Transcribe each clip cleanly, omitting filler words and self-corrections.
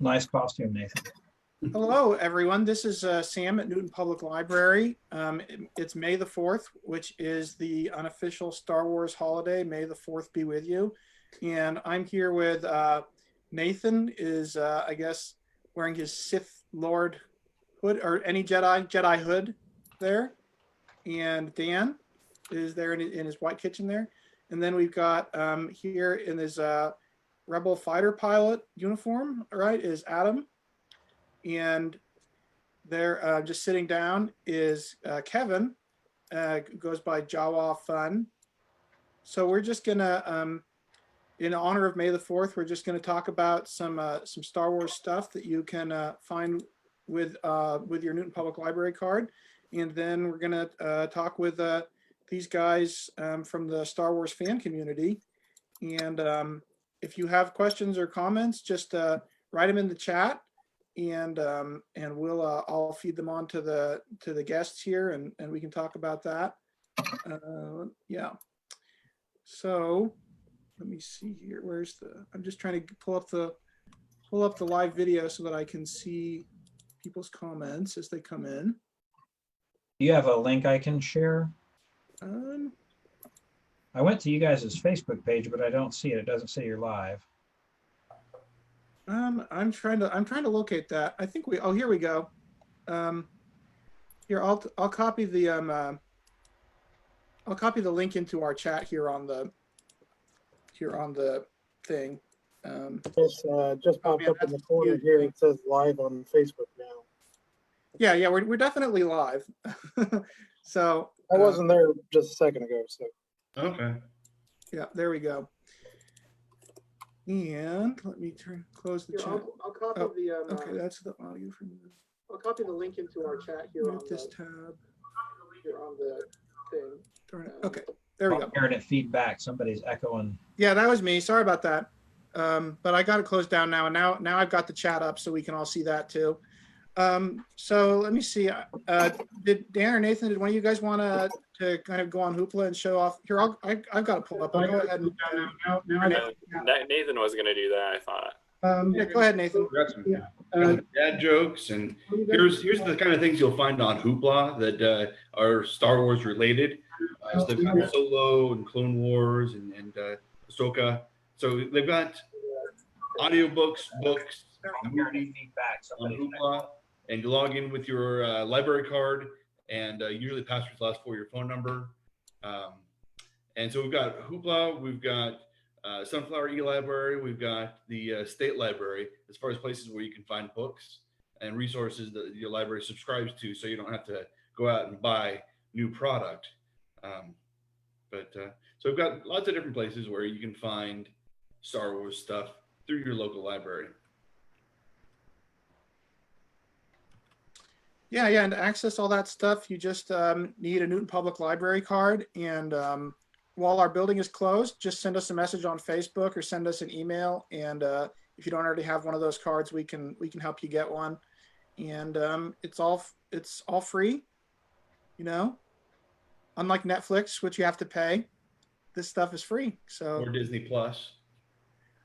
Nice costume, Nathan. Hello, everyone. This is Sam at Newton Public Library. It's May the 4th, which is the unofficial Star Wars holiday. May the 4th be with you. And I'm here with Nathan is, I guess, wearing his Sith Lord hood or any Jedi hood there. And Dan is there in his white kitchen there. And then we've got here in his Rebel fighter pilot uniform, right, is Adam. And there, just sitting down, is Kevin, goes by Jawa Fun. So we're just gonna, in honor of May the 4th, we're just gonna talk about some Star Wars stuff that you can find with your Newton Public Library card, and then we're gonna talk with these guys from the Star Wars fan community. And if you have questions or comments, just write them in the chat. And we'll I'll feed them on to the guests here, and we can talk about that. Yeah. So let me see here. Where's the? I'm just trying to pull up the live video so that I can see people's comments as they come in. Do you have a link I can share? I went to you guys' Facebook page, but I don't see it. It doesn't say you're live. I'm trying to locate that. I think oh, here we go. Here, I'll copy the link into our chat here on the thing. Just popped up in the corner here. It says live on Facebook now. Yeah, we're definitely live. So I wasn't there just a second ago, so. Okay. Yeah, there we go. And let me close the chat. I'll copy the. Okay, that's the audio from. I'll copy the link into our chat here on this tab. Here on the thing. Darn it. Okay, there we go. Hearing it feedback. Somebody's echoing. Yeah, that was me. Sorry about that. But I got it closed down now, and now I've got the chat up so we can all see that too. So let me see. Did Dan or Nathan? Did one of you guys want to kind of go on Hoopla and show off? Here, I've got to pull up. I'll go ahead and Nathan was going to do that, I thought. Yeah, go ahead, Nathan. Dad jokes, and here's the kind of things you'll find on Hoopla that are Star Wars related. So they've got Solo and Clone Wars and Ahsoka. So they've got audiobooks, books, movies on Hoopla, and you log in with your library card, and usually passwords last for your phone number. And so we've got Hoopla, we've got Sunflower E-Library, we've got the State Library as far as places where you can find books and resources that your library subscribes to, so you don't have to go out and buy new product. So we've got lots of different places where you can find Star Wars stuff through your local library. Yeah, and to access all that stuff, you just need a Newton Public Library card. And while our building is closed, just send us a message on Facebook or send us an email. And if you don't already have one of those cards, we can help you get one. And it's all free, you know. Unlike Netflix, which you have to pay, this stuff is free. So or Disney Plus.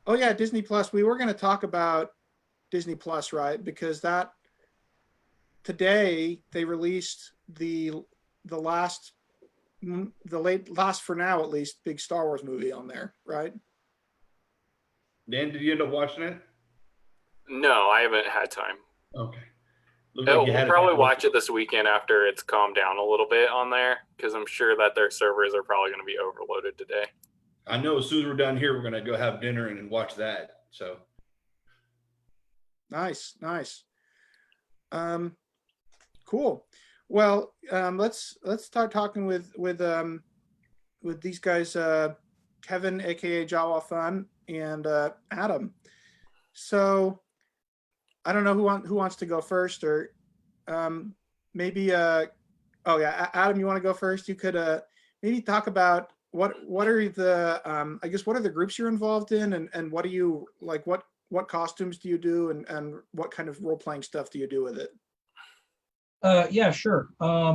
Oh yeah, Disney Plus. We were going to talk about Disney Plus, right? Because today they released the last for now at least big Star Wars movie on there, right? Dan, did you end up watching it? No, I haven't had time. Okay. We'll probably watch it this weekend after it's calmed down a little bit on there, because I'm sure that their servers are probably going to be overloaded today. I know as soon as we're done here, we're going to go have dinner and watch that. So nice. Cool. Well, let's start talking with these guys, Kevin, aka Jawa Fun, and Adam. So I don't know who wants to go first, or maybe oh yeah, Adam, you want to go first? You could maybe talk about what are the I guess what are the groups you're involved in, and what do you like? What costumes do you do, and what kind of role-playing stuff do you do with it? Yeah, sure.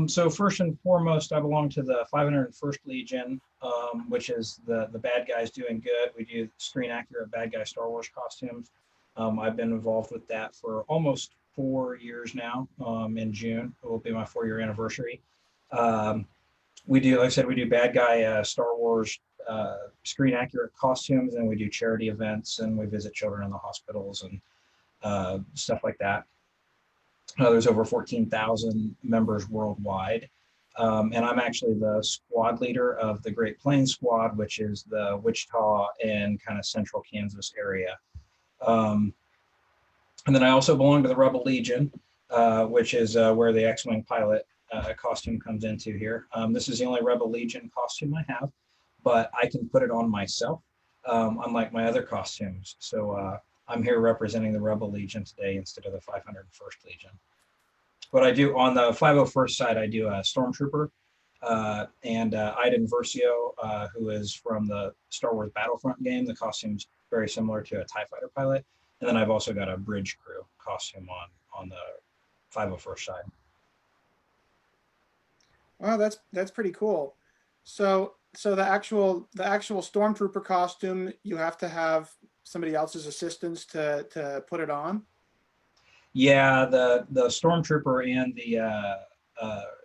So first and foremost, I belong to the 501st Legion, which is the bad guys doing good. We do screen accurate bad guy Star Wars costumes. I've been involved with that for almost 4 years now. In June, it will be my 4-year anniversary. We do, like I said, we do bad guy Star Wars screen accurate costumes, and we do charity events, and we visit children in the hospitals and stuff like that. There's over 14,000 members worldwide. And I'm actually the squad leader of the Great Plains Squad, which is the Wichita and kind of central Kansas area. And then I also belong to the Rebel Legion, which is where the X-Wing pilot costume comes into here. This is the only Rebel Legion costume I have, but I can put it on myself, unlike my other costumes. So I'm here representing the Rebel Legion today instead of the 501st Legion. What I do on the 501st side, I do a Stormtrooper and Iden Versio, who is from the Star Wars Battlefront game. The costume's very similar to a TIE fighter pilot. And then I've also got a bridge crew costume on the 501st side. Wow, that's pretty cool. So the actual Stormtrooper costume, you have to have somebody else's assistance to put it on. Yeah, the Stormtrooper and the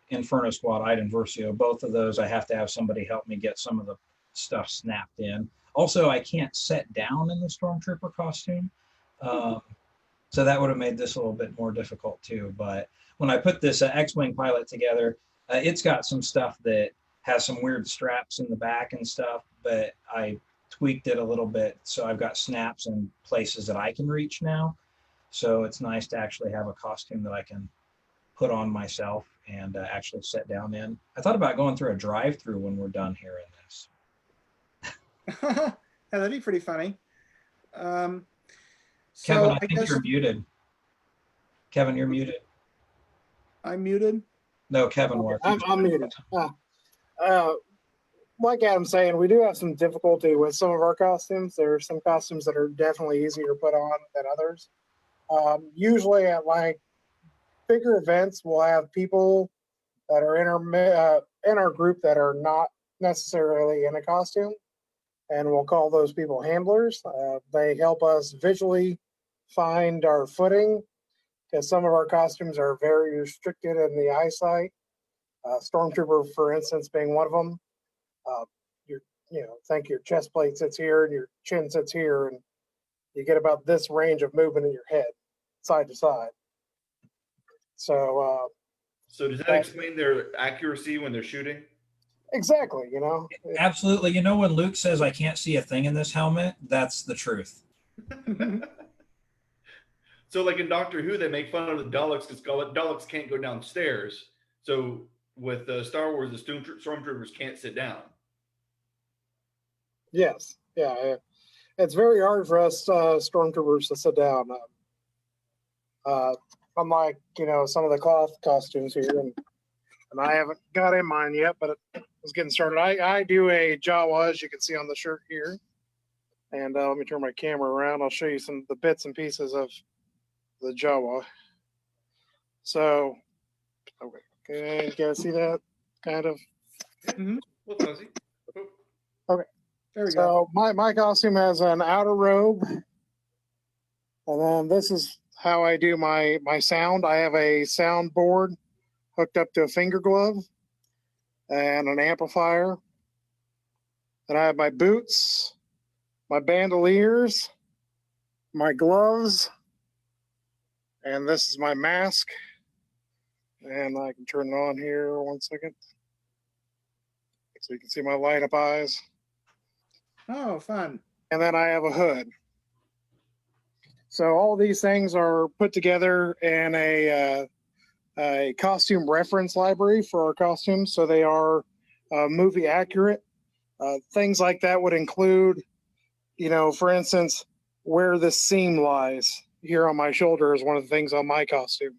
Inferno Squad, Iden Versio, both of those, I have to have somebody help me get some of the stuff snapped in. Also, I can't sit down in the Stormtrooper costume. So that would have made this a little bit more difficult too. But when I put this X-Wing pilot together, it's got some stuff that has some weird straps in the back and stuff, but I tweaked it a little bit. So I've got snaps in places that I can reach now. So it's nice to actually have a costume that I can put on myself and actually sit down in. I thought about going through a drive-through when we're done here in this. Yeah, that'd be pretty funny. Kevin, So I think you're muted. Kevin, you're muted. I'm muted. No, Kevin was. I'm muted. Like Adam's saying, we do have some difficulty with some of our costumes. There are some costumes that are definitely easier to put on than others. Usually at like bigger events, we'll have people that are in our group that are not necessarily in a costume, and we'll call those people handlers. They help us visually find our footing because some of our costumes are very restricted in the eyesight. Stormtrooper, for instance, being one of them. Think your chest plate sits here and your chin sits here, and you get about this range of movement in your head, side to side. So does that explain their accuracy when they're shooting? Exactly, Absolutely. You know, when Luke says, I can't see a thing in this helmet, that's the truth. So like in Doctor Who, they make fun of the Daleks because Daleks can't go downstairs. So with Star Wars, the Stormtroopers can't sit down. Yes. Yeah. It's very hard for us Stormtroopers to sit down. Unlike, some of the cloth costumes here. And I haven't got in mine yet, but it was getting started. I do a Jawa, as you can see on the shirt here. And let me turn my camera around. I'll show you some of the bits and pieces of the Jawa. So, okay, you guys see that? Kind of. Mm-hmm. Okay. There we go. So my costume has an outer robe. And then this is how I do my sound. I have a soundboard hooked up to a finger glove and an amplifier. Then I have my boots, my bandoliers, my gloves, and this is my mask. And I can turn it on here 1 second. So you can see my light up eyes. Oh, fun. And then I have a hood. So all these things are put together in a costume reference library for our costumes. So they are movie accurate. Things like that would include, for instance, where the seam lies here on my shoulder is one of the things on my costume.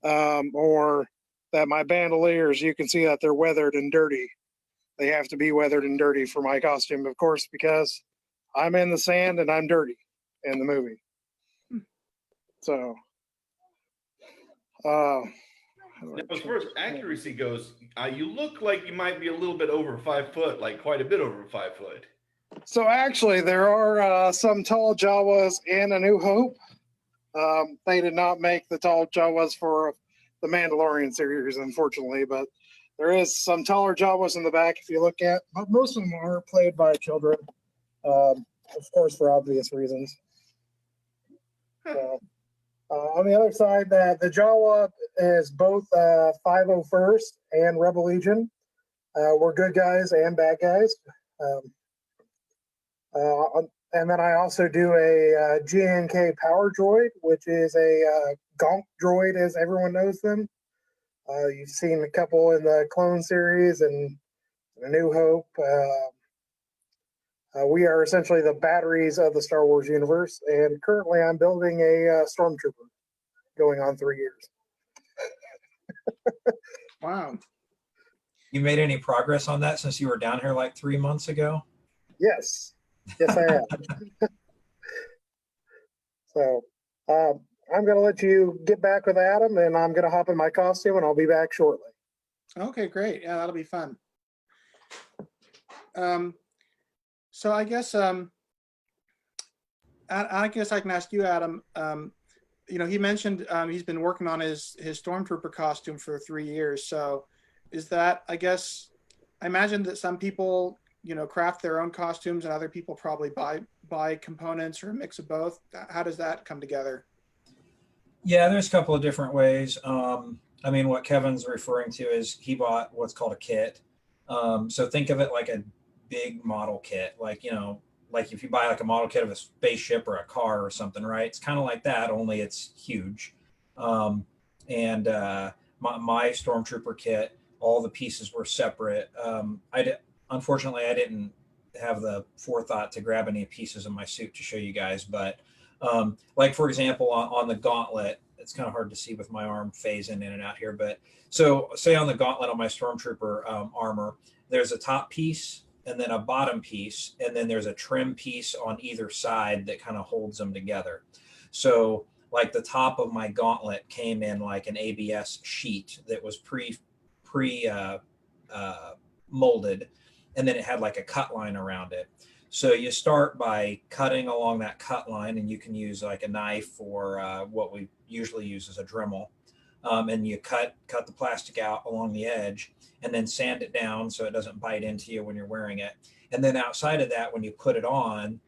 Or that my bandoliers, you can see that they're weathered and dirty. They have to be weathered and dirty for my costume, of course, because I'm in the sand and I'm dirty in the movie. So, now, as far as accuracy goes, you look like you might be a little bit over 5 foot, like quite a bit over 5 foot. So actually, there are some tall Jawas in A New Hope. They did not make the tall Jawas for the Mandalorian series, unfortunately, but there is some taller Jawas in the back if you look at. But most of them are played by children, of course, for obvious reasons. So, on the other side, the Jawa is both 501st and Rebel Legion. We're good guys and bad guys. And then I also do a GNK Power Droid, which is a Gonk droid, as everyone knows them. You've seen a couple in the Clone series and A New Hope. We are essentially the batteries of the Star Wars universe, and currently I'm building a Stormtrooper, going on 3 years. Wow. You made any progress on that since you were down here like 3 months ago? Yes, yes, I am. So I'm going to let you get back with Adam, and I'm going to hop in my costume, and I'll be back shortly. Okay, great. Yeah, that'll be fun. So I guess I guess I can ask you, Adam. You know, he mentioned he's been working on his Stormtrooper costume for 3 years. So is that, I guess, I imagine that some people, you know, craft their own costumes and other people probably buy components or a mix of both. How does that come together? Yeah, there's a couple of different ways. I mean, what Kevin's referring to is he bought what's called a kit. So think of it like a big model kit, like, you know, like if you buy like a model kit of a spaceship or a car or something, right? It's kind of like that, only it's huge. Um, and my Stormtrooper kit, all the pieces were separate. Unfortunately, I didn't have the forethought to grab any pieces of my suit to show you guys, but like for example, on the gauntlet, it's kind of hard to see with my arm phasing in and out here, but so say on the gauntlet on my Stormtrooper armor, there's a top piece and then a bottom piece, and then there's a trim piece on either side that kind of holds them together. So like the top of my gauntlet came in like an ABS sheet that was pre molded, and then it had like a cut line around it. So you start by cutting along that cut line, and you can use like a knife or what we usually use as a Dremel, and you cut the plastic out along the edge, and then sand it down so it doesn't bite into you when you're wearing it. And then outside of that, when you put it on,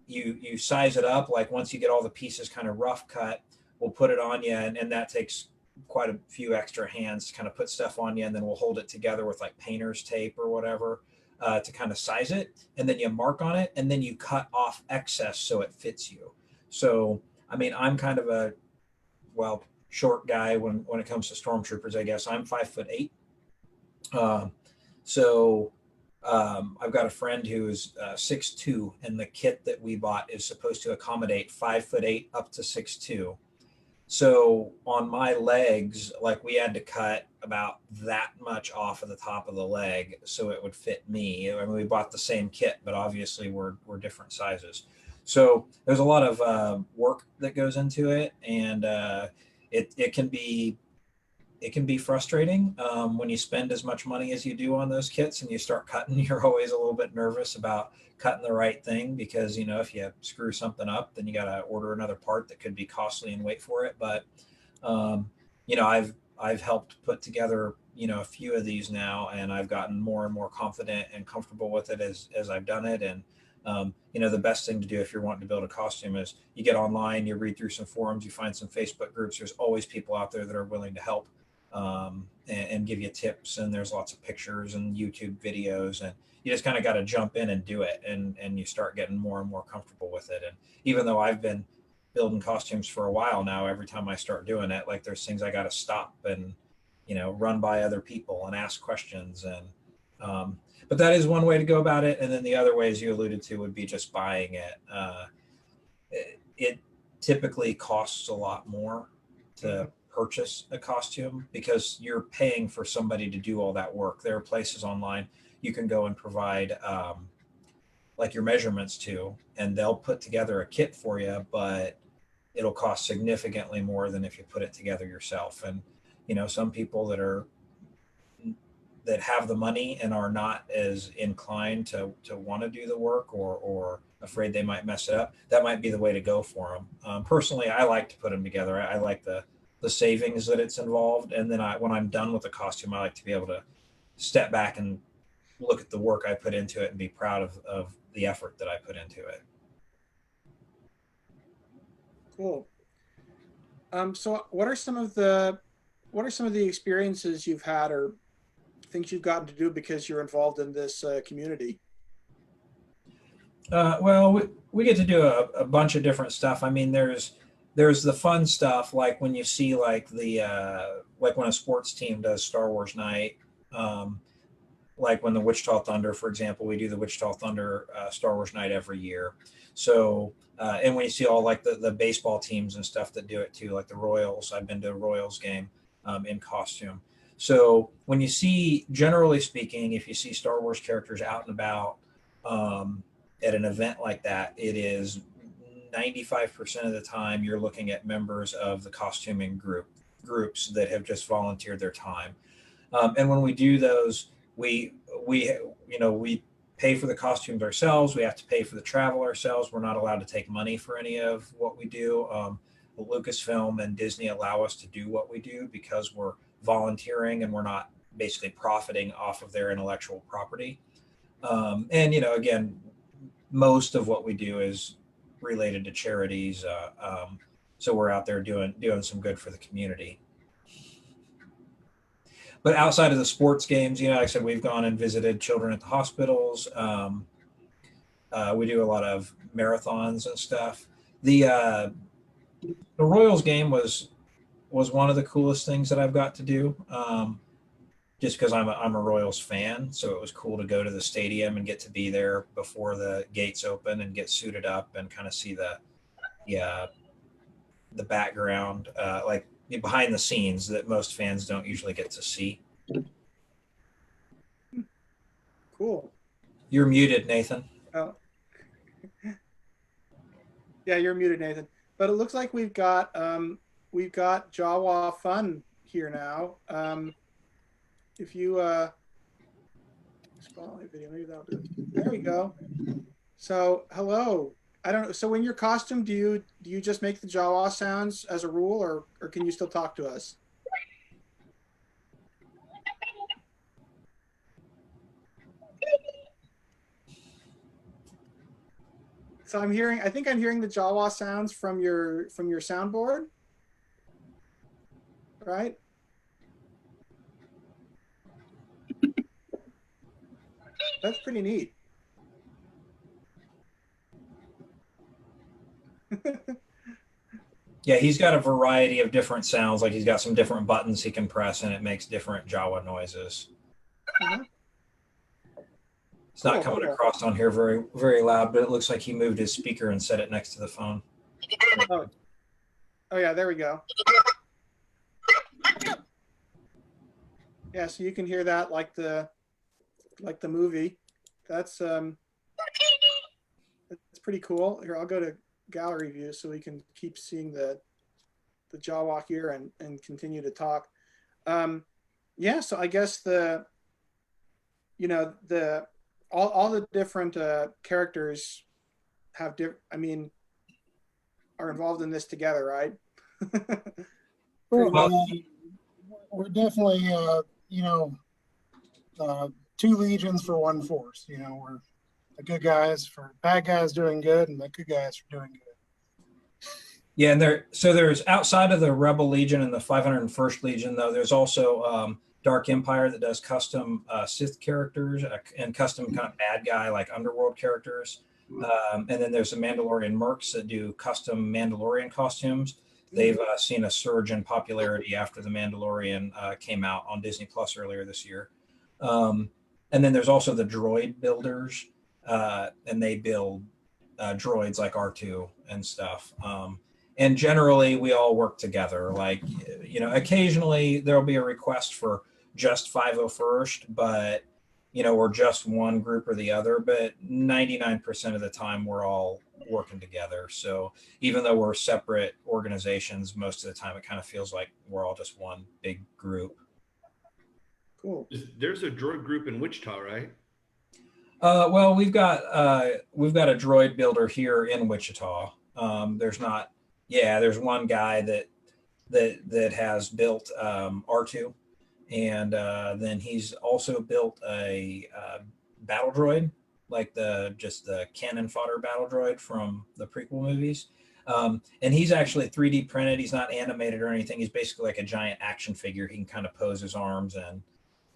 you size it up. Like once you get all the pieces kind of rough cut, we'll put it on you, and that takes quite a few extra hands to kind of put stuff on you, and then we'll hold it together with like painter's tape or whatever to kind of size it, and then you mark on it, and then you cut off excess so it fits you. So I mean, I'm kind of a short guy when it comes to stormtroopers. I guess I'm 5'8". So I've got a friend who's 6'2", and the kit that we bought is supposed to accommodate 5'8" up to 6'2". So on my legs, like we had to cut about that much off of the top of the leg so it would fit me. I mean, we bought the same kit, but obviously we're different sizes. So there's a lot of work that goes into it, and it can be frustrating when you spend as much money as you do on those kits and you start cutting. You're always a little bit nervous about cutting the right thing, because you know, if you screw something up, then you got to order another part that could be costly and wait for it. But you know, I've helped put together, you know, a few of these now, and I've gotten more and more confident and comfortable with it as I've done it. And you know, the best thing to do if you're wanting to build a costume is you get online, you read through some forums, you find some Facebook groups. There's always people out there that are willing to help and give you tips, and there's lots of pictures and YouTube videos, and you just kind of got to jump in and do it, and you start getting more and more comfortable with it. And even though I've been building costumes for a while now, every time I start doing it, like there's things I got to stop and, you know, run by other people and ask questions. And but that is one way to go about it. And then the other ways you alluded to would be just buying it. It typically costs a lot more to purchase a costume because you're paying for somebody to do all that work. There are places online you can go and provide like your measurements to, and they'll put together a kit for you, but it'll cost significantly more than if you put it together yourself. And you know, some people that are that have the money and are not as inclined to want to do the work or afraid they might mess it up, that might be the way to go for them. Personally, I like to put them together. I like the savings that it's involved, and then when I'm done with the costume, I like to be able to step back and look at the work I put into it and be proud of the effort that I put into it. Cool. So what are some of the experiences you've had or things you've gotten to do because you're involved in this community? Well, we get to do a bunch of different stuff. I mean, there's the fun stuff, like when you see like like when a sports team does Star Wars night, like when the Wichita Thunder, for example, we do the Wichita Thunder Star Wars night every year. So and when you see all like the baseball teams and stuff that do it too, like the Royals, I've been to a Royals game in costume. So when you see, generally speaking, if you see Star Wars characters out and about at an event like that, it is 95% of the time you're looking at members of the costuming groups that have just volunteered their time. And when we do those, we pay for the costumes ourselves. We have to pay for the travel ourselves. We're not allowed to take money for any of what we do. Lucasfilm and Disney allow us to do what we do because we're volunteering and we're not basically profiting off of their intellectual property. And again, most of what we do is related to charities. So we're out there doing some good for the community. But outside of the sports games, like I said, we've gone and visited children at the hospitals. We do a lot of marathons and stuff. The Royals game was one of the coolest things that I've got to do. Just because I'm a Royals fan, so it was cool to go to the stadium and get to be there before the gates open and get suited up and kind of see the background, like behind the scenes that most fans don't usually get to see. Cool. You're muted, Nathan. Oh. Yeah, you're muted, Nathan. But it looks like we've got Jawa Fun here now. If you spotlight video, maybe that'll do it. There we go. So hello. I don't know. So in your costume, do you just make the Jawa sounds as a rule, or can you still talk to us? So I think I'm hearing the Jawa sounds from your soundboard, right? That's pretty neat. Yeah, he's got a variety of different sounds. Like he's got some different buttons he can press, and it makes different Jawa noises. Uh-huh. It's not coming across on here very, very loud, but it looks like he moved his speaker and set it next to the phone. Oh yeah, there we go. Yeah, so you can hear that like the movie. That's pretty cool. Here, I'll go to gallery view so we can keep seeing the Jawa here and continue to talk. Yeah, so I guess all the different characters have are involved in this together, right? Well, we're definitely two legions for one force. We're the good guys for bad guys doing good, and the good guys for doing good. Yeah, and there's outside of the Rebel Legion and the 501st Legion, though, there's also Dark Empire that does custom Sith characters and custom kind of bad guy like underworld characters. And then there's the Mandalorian Mercs that do custom Mandalorian costumes. They've seen a surge in popularity after the Mandalorian came out on Disney Plus earlier this year. And then there's also the droid builders, and they build droids like R2 and stuff. And generally, we all work together. Like, occasionally there'll be a request for just 501st, but, we're just one group or the other. But 99% of the time, we're all working together. So even though we're separate organizations, most of the time it kind of feels like we're all just one big group. Cool. There's a droid group in Wichita, right? Well, we've got a droid builder here in Wichita. There's not, yeah, there's one guy that has built R2, and then he's also built a battle droid, like the cannon fodder battle droid from the prequel movies. And he's actually 3D printed. He's not animated or anything. He's basically like a giant action figure. He can kind of pose his arms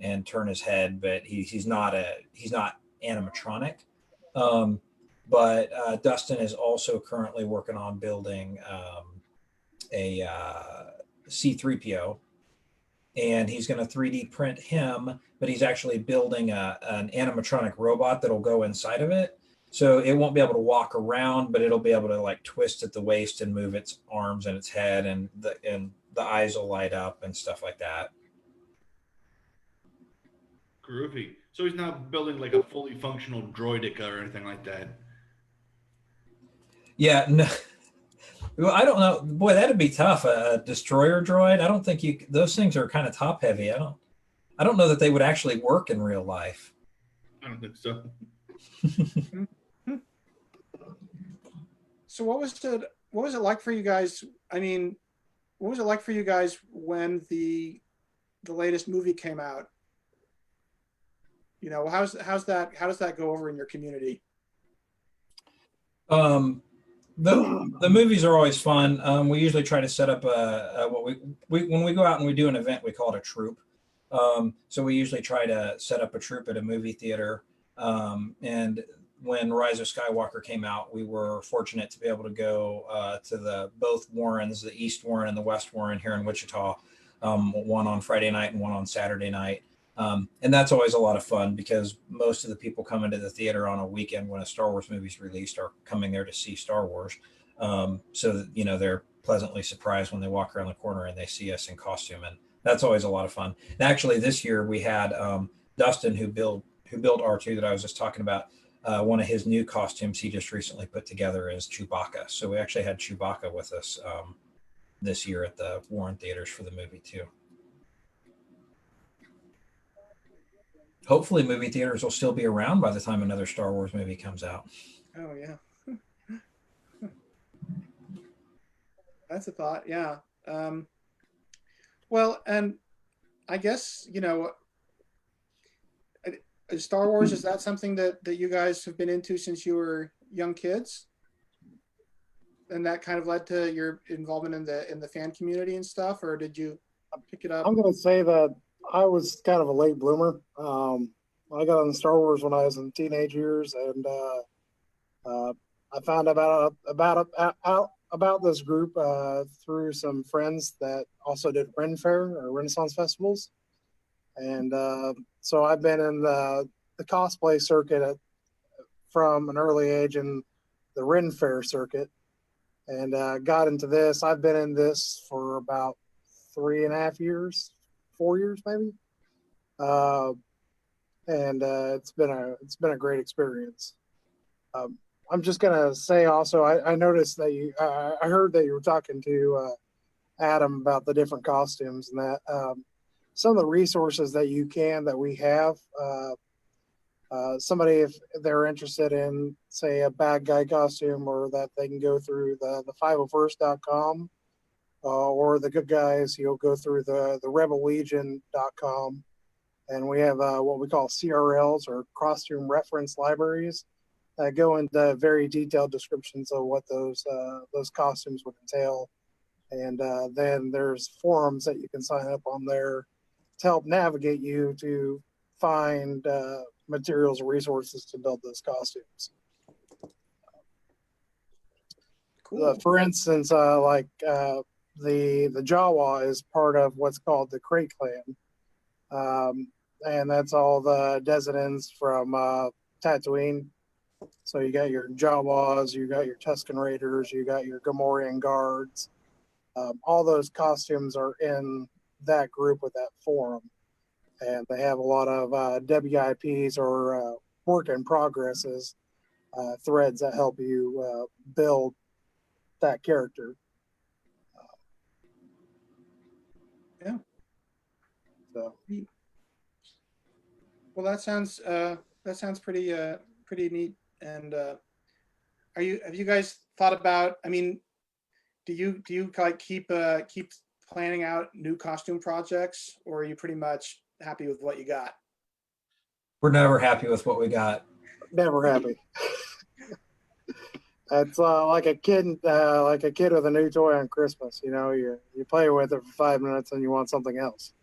and turn his head, but he's not animatronic. Um, but Dustin is also currently working on building a C3PO, and he's going to 3D print him, but he's actually building an animatronic robot that'll go inside of it. So it won't be able to walk around, but it'll be able to like twist at the waist and move its arms and its head, and the eyes will light up and stuff like that. Groovy. So he's not building like a fully functional droidica or anything like that. Yeah, no, well, I don't know. Boy, that'd be tough. A destroyer droid. I don't think those things are kind of top heavy. I don't know that they would actually work in real life. I don't think so. So what was it like for you guys? I mean, what was it like for you guys when the latest movie came out? You know, how does that go over in your community? The movies are always fun. We usually try to set up what we when we go out and we do an event, we call it a troop. So we usually try to set up a troop at a movie theater. And when Rise of Skywalker came out, we were fortunate to be able to go to both Warrens, the East Warren and the West Warren here in Wichita, one on Friday night and one on Saturday night. And that's always a lot of fun because most of the people coming to the theater on a weekend when a Star Wars movie is released are coming there to see Star Wars. So that, you know, they're pleasantly surprised when they walk around the corner and they see us in costume. And that's always a lot of fun. And actually, this year we had Dustin, who built R2 that I was just talking about. One of his new costumes he just recently put together is Chewbacca. So we actually had Chewbacca with us this year at the Warren Theaters for the movie too. Hopefully movie theaters will still be around by the time another Star Wars movie comes out. Oh yeah. That's a thought. Yeah. Well, and I guess, you know, Star Wars, is that something that you guys have been into since you were young kids? And that kind of led to your involvement in the fan community and stuff, or did you pick it up? I'm going to say that I was kind of a late bloomer. I got on Star Wars when I was in teenage years, and I found about this group through some friends that also did Ren Fair or Renaissance festivals, and so I've been in the cosplay circuit from an early age in the Ren Fair circuit, and got into this. I've been in this for about 3.5 years, 4 years maybe. And it's been a great experience. I'm just gonna say also, I noticed that I heard that you were talking to Adam about the different costumes, and that some of the resources that we have. Somebody, if they're interested in, say, a bad guy costume, or that they can go through the 501st.com, or the good guys, you'll go through the rebellegion.com. And we have what we call CRLs, or costume reference libraries, that go into very detailed descriptions of what those costumes would entail. And then there's forums that you can sign up on there to help navigate you to find materials and resources to build those costumes. Cool. For instance, like the Jawa is part of what's called the Crate Clan. And that's all the descendants from Tatooine. So you got your Jawas, you got your Tusken Raiders, you got your Gamorrean guards. All those costumes are in that group with that forum. And they have a lot of WIPs, or work in progresses, threads that help you build that character. Yeah. So. Well, that sounds pretty neat. And have you guys thought about? I mean, do you like keep planning out new costume projects, or are you pretty much happy with what you got? We're never happy with what we got. Never happy. It's like a kid with a new toy on Christmas. You know, you play with it for 5 minutes and you want something else.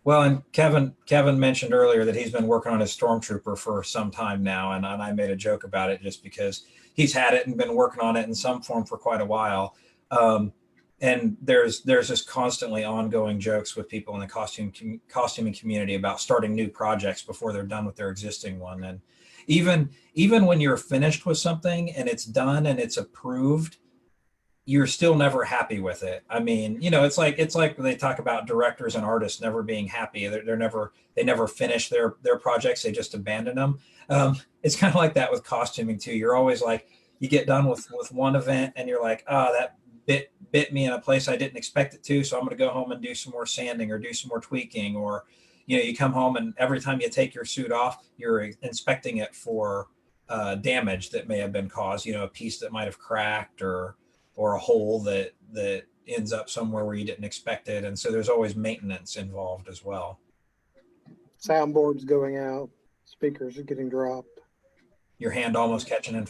Well, and Kevin mentioned earlier that he's been working on his Stormtrooper for some time now, and I made a joke about it just because he's had it and been working on it in some form for quite a while. And there's just constantly ongoing jokes with people in the costuming community about starting new projects before they're done with their existing one. And even when you're finished with something and it's done and it's approved, you're still never happy with it. I mean, it's like they talk about directors and artists never being happy. They never finish their projects. They just abandon them. It's kind of like that with costuming too. You're always like, you get done with one event and you're like, oh, that bit me in a place I didn't expect it to. So I'm going to go home and do some more sanding or do some more tweaking. Or, you come home and every time you take your suit off, you're inspecting it for damage that may have been caused, a piece that might have cracked or a hole that ends up somewhere where you didn't expect it. And so there's always maintenance involved as well. Soundboards going out, speakers are getting dropped. Your hand almost catching on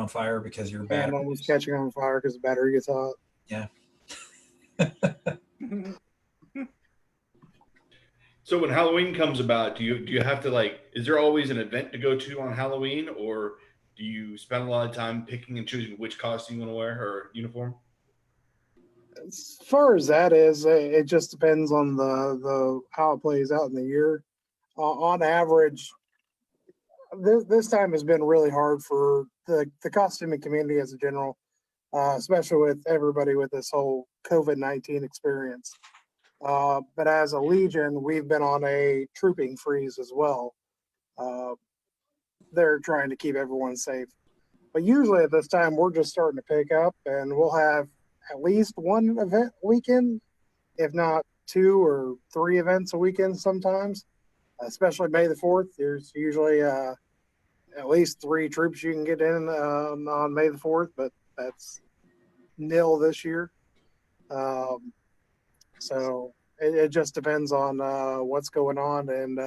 fire because your battery almost catching on fire because the battery gets hot. Yeah. So when Halloween comes about, do you have to is there always an event to go to on Halloween, or do you spend a lot of time picking and choosing which costume you want to wear or uniform? As far as that is, it just depends on the how it plays out in the year. On average, this time has been really hard for the costuming community as a general, especially with everybody with this whole COVID-19 experience. But as a Legion, we've been on a trooping freeze as well. They're trying to keep everyone safe. But usually at this time, we're just starting to pick up, and we'll have at least one event a weekend, if not 2 or 3 events a weekend sometimes. Especially May the 4th, there's usually at least 3 troops you can get in on May the 4th, but that's nil this year. So it just depends on what's going on and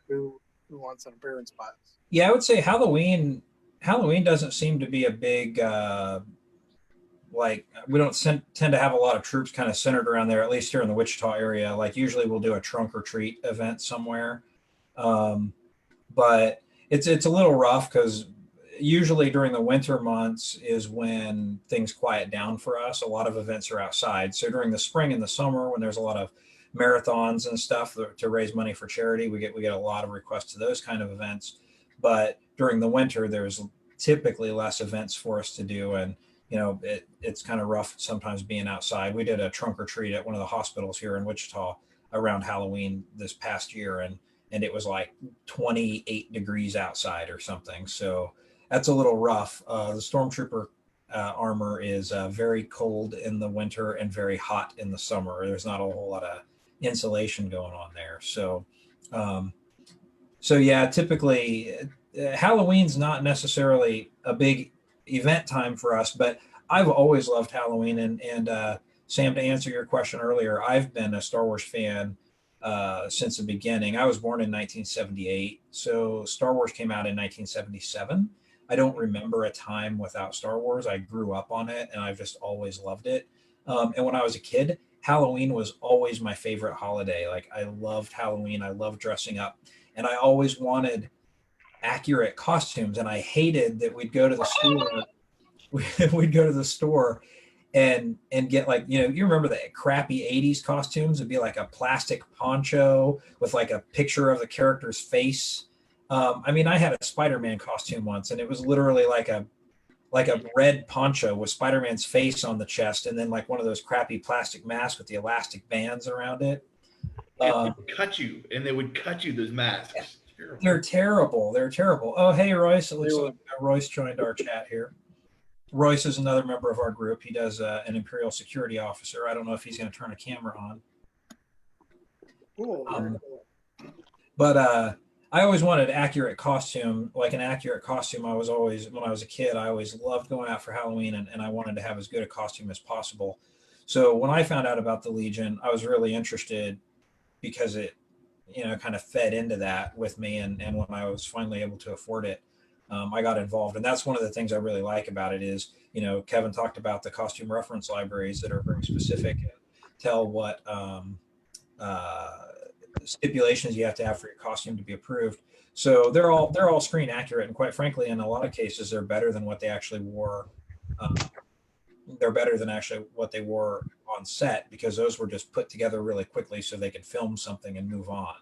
who wants an appearance by us. Yeah, I would say Halloween doesn't seem to be a big we don't tend to have a lot of troops kind of centered around there, at least here in the Wichita area. Like usually we'll do a trunk or treat event somewhere. But it's a little rough because usually during the winter months is when things quiet down for us. A lot of events are outside. So during the spring and the summer, when there's a lot of marathons and stuff to raise money for charity, we get a lot of requests to those kind of events. But during the winter, there's typically less events for us to do. And, it's kind of rough sometimes being outside. We did a trunk or treat at one of the hospitals here in Wichita around Halloween this past year. And it was like 28 degrees outside or something. So that's a little rough. The Stormtrooper armor is very cold in the winter and very hot in the summer. There's not a whole lot of insulation going on there. So yeah, typically Halloween's not necessarily a big event time for us, but I've always loved Halloween. And Sam, to answer your question earlier, I've been a Star Wars fan since the beginning. I was born in 1978, so Star Wars came out in 1977. I don't remember a time without Star Wars. I grew up on it, and I've just always loved it. And when I was a kid, Halloween was always my favorite holiday. Like I loved Halloween. I loved dressing up, and I always wanted accurate costumes. And I hated that we'd go to the store. We'd go to the store and get you remember the crappy 80s costumes. It'd be like a plastic poncho with like a picture of the character's face. I had a Spider-Man costume once, and it was literally like a red poncho with Spider-Man's face on the chest, and then like one of those crappy plastic masks with the elastic bands around it. They would cut you, those masks. They're terrible. They're terrible. Oh, hey, Royce. It looks like Royce joined our chat here. Royce is another member of our group. He does an Imperial security officer. I don't know if he's going to turn a camera on. Cool. But I always wanted accurate costume, like an accurate costume. I was always, when I was a kid, I always loved going out for Halloween, and I wanted to have as good a costume as possible. So when I found out about the Legion, I was really interested because it, kind of fed into that with me. And when I was finally able to afford it, I got involved. And that's one of the things I really like about it is, Kevin talked about the costume reference libraries that are very specific and tell what uh, stipulations you have to have for your costume to be approved. So they're all screen accurate, and quite frankly, in a lot of cases, they're better than what they actually wore. Um, they're better than actually what they wore on set because those were just put together really quickly so they could film something and move on.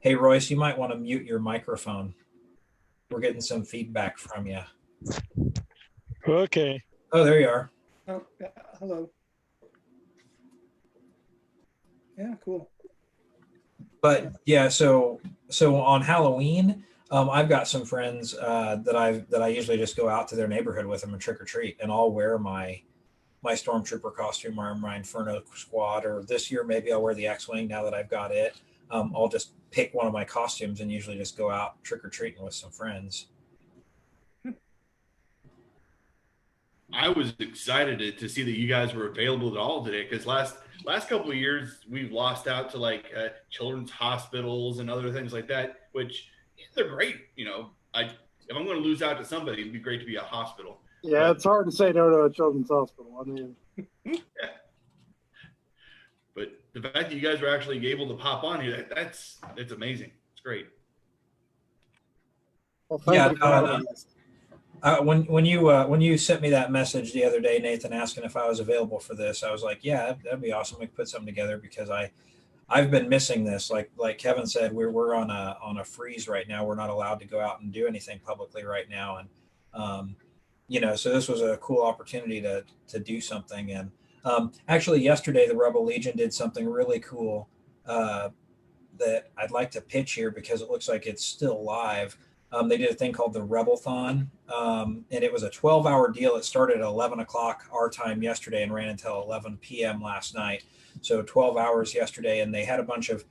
Hey Royce, you might want to mute your microphone. We're getting some feedback from you. Okay. Oh, there you are. Oh, yeah, hello. Yeah, cool. But yeah, so on Halloween, I've got some friends that I usually just go out to their neighborhood with them and trick or treat, and I'll wear my stormtrooper costume or my Inferno squad, or this year maybe I'll wear the X-wing now that I've got it. I'll just pick one of my costumes and usually just go out trick or treating with some friends. I was excited to see that you guys were available at all today because last couple of years we've lost out to like children's hospitals and other things like that, which they're great. If I'm going to lose out to somebody, it'd be great to be a hospital. Yeah, it's hard to say no to a children's hospital. I mean, yeah. But the fact that you guys were actually able to pop on here, it's amazing. It's great. well, thank you for having us. When you sent me that message the other day, Nathan, asking if I was available for this, I was like, yeah, that'd be awesome. We could put something together because I've been missing this. Like Kevin said, we're on a freeze right now. We're not allowed to go out and do anything publicly right now, and so this was a cool opportunity to do something. And actually, yesterday the Rebel Legion did something really cool that I'd like to pitch here because it looks like it's still live. They did a thing called the Rebel-thon, and it was a 12-hour deal. It started at 11 o'clock our time yesterday and ran until 11 p.m. last night. So 12 hours yesterday, and they had a bunch of